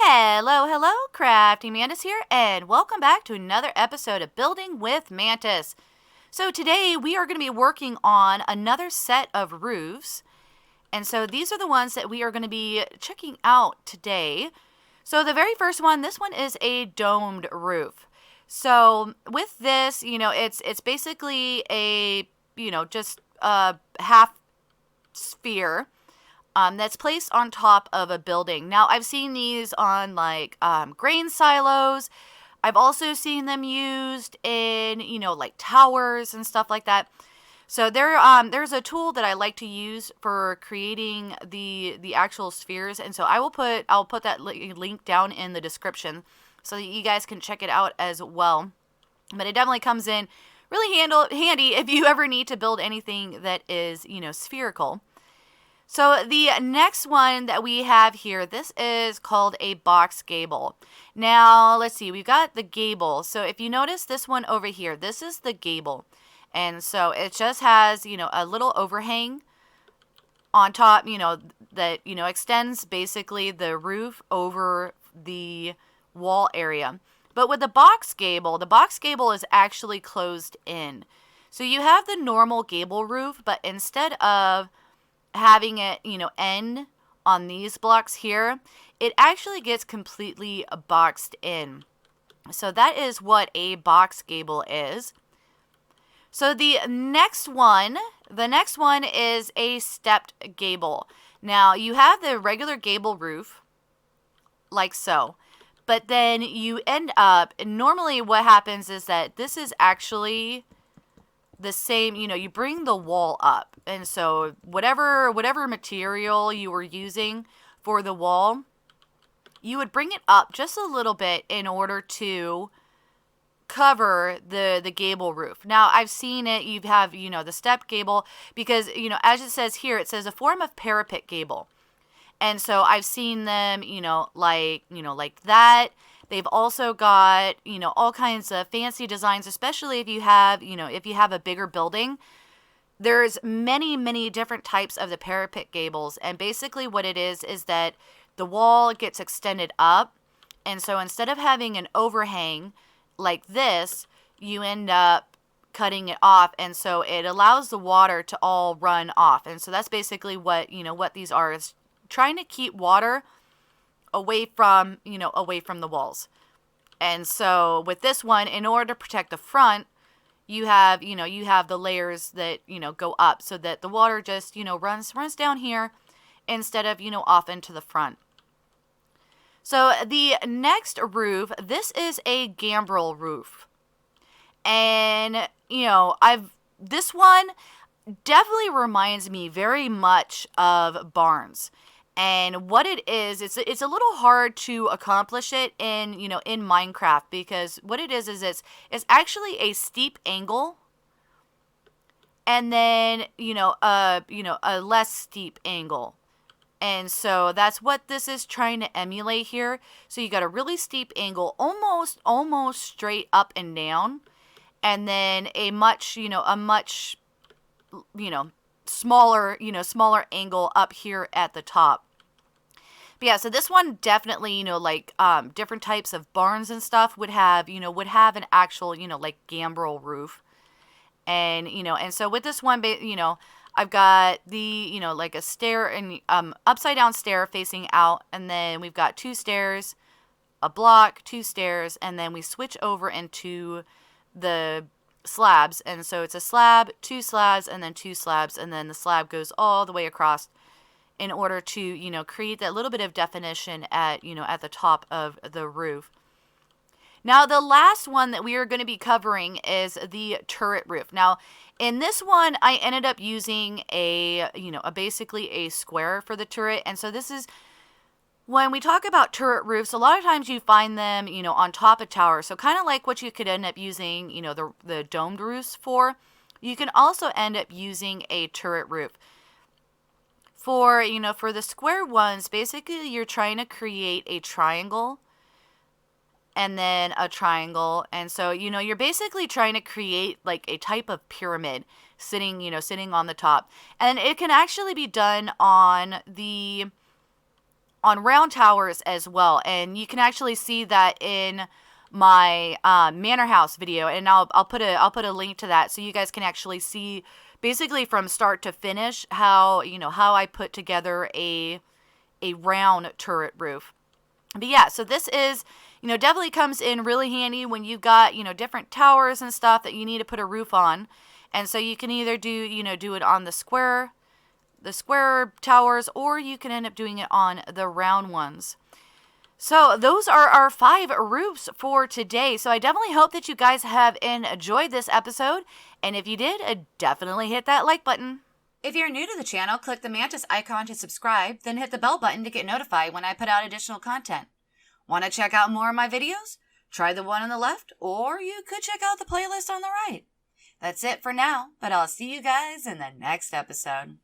Hello, CraftingMantis here, and welcome back to another episode of Building with Mantis. So today we are going to be working on another set of roofs, and so these are the ones that we are going to be checking out today. So the very first one, this one is a domed roof. So with this, it's basically a, just a half sphere that's placed on top of a building. Now, I've seen these on like grain silos. I've also seen them used in, like towers and stuff like that. So there's a tool that I like to use for creating the actual spheres, and so I'll put that link down in the description so that you guys can check it out as well. But it definitely comes in really handy if you ever need to build anything that is, spherical. So the next one that we have here, this is called a box gable. Now, let's see, we've got the gable. So if you notice this one over here, this is the gable. And so it just has, a little overhang on top, that, extends basically the roof over the wall area. But with the box gable is actually closed in. So you have the normal gable roof, but instead of having it, end on these blocks here, it actually gets completely boxed in. So that is what a box gable is. So the next one is a stepped gable. Now you have the regular gable roof, like so, but then you end up, and normally what happens is that this is actually the same, you bring the wall up, and so whatever material you were using for the wall, you would bring it up just a little bit in order to cover the gable roof. Now, I've seen it, you have, the step gable, because, as it says here, it says a form of parapet gable. And so I've seen them, like that. They've also got, all kinds of fancy designs, especially if you have, a bigger building. There's many different types of the parapet gables. And basically what it is that the wall gets extended up. And so instead of having an overhang like this, you end up cutting it off. And so it allows the water to all run off. And so that's basically what, what these are, is trying to keep water away from the walls. And so with this one, in order to protect the front, you have the layers that, go up so that the water just, runs down here instead of, off into the front. So the next roof, this is a gambrel roof. And, this one definitely reminds me very much of barns. And what it is, it's a little hard to accomplish it in, in Minecraft, because what it is it's actually a steep angle, and then, a less steep angle. And so that's what this is trying to emulate here. So you got a really steep angle, almost straight up and down, and then a much smaller angle up here at the top. But yeah, so this one definitely, different types of barns and stuff would have an actual, like gambrel roof. And, and so with this one, I've got the, like a stair and upside down stair facing out. And then we've got 2 stairs, a block, 2 stairs, and then we switch over into the slabs. And so it's a slab, 2 slabs, and then 2 slabs. And then the slab goes all the way across, in order to, create that little bit of definition at, at the top of the roof. Now, the last one that we are going to be covering is the turret roof. Now, in this one, I ended up using basically a square for the turret. And so this is, when we talk about turret roofs, a lot of times you find them, on top of towers. So kind of like what you could end up using, the domed roofs for, you can also end up using a turret roof. For the square ones, basically you're trying to create a triangle and then a triangle. And so, you're basically trying to create like a type of pyramid sitting on the top. And it can actually be done on the on round towers as well. And you can actually see that in my Manor House video, and I'll put a link to that so you guys can actually see basically from start to finish how I put together a round turret roof. But yeah, so this is, definitely comes in really handy when you've got, different towers and stuff that you need to put a roof on. And so you can either do it on the square towers, or you can end up doing it on the round ones. So those are our 5 roofs for today. So I definitely hope that you guys have enjoyed this episode. And if you did, definitely hit that like button. If you're new to the channel, click the Mantis icon to subscribe, then hit the bell button to get notified when I put out additional content. Want to check out more of my videos? Try the one on the left, or you could check out the playlist on the right. That's it for now, but I'll see you guys in the next episode.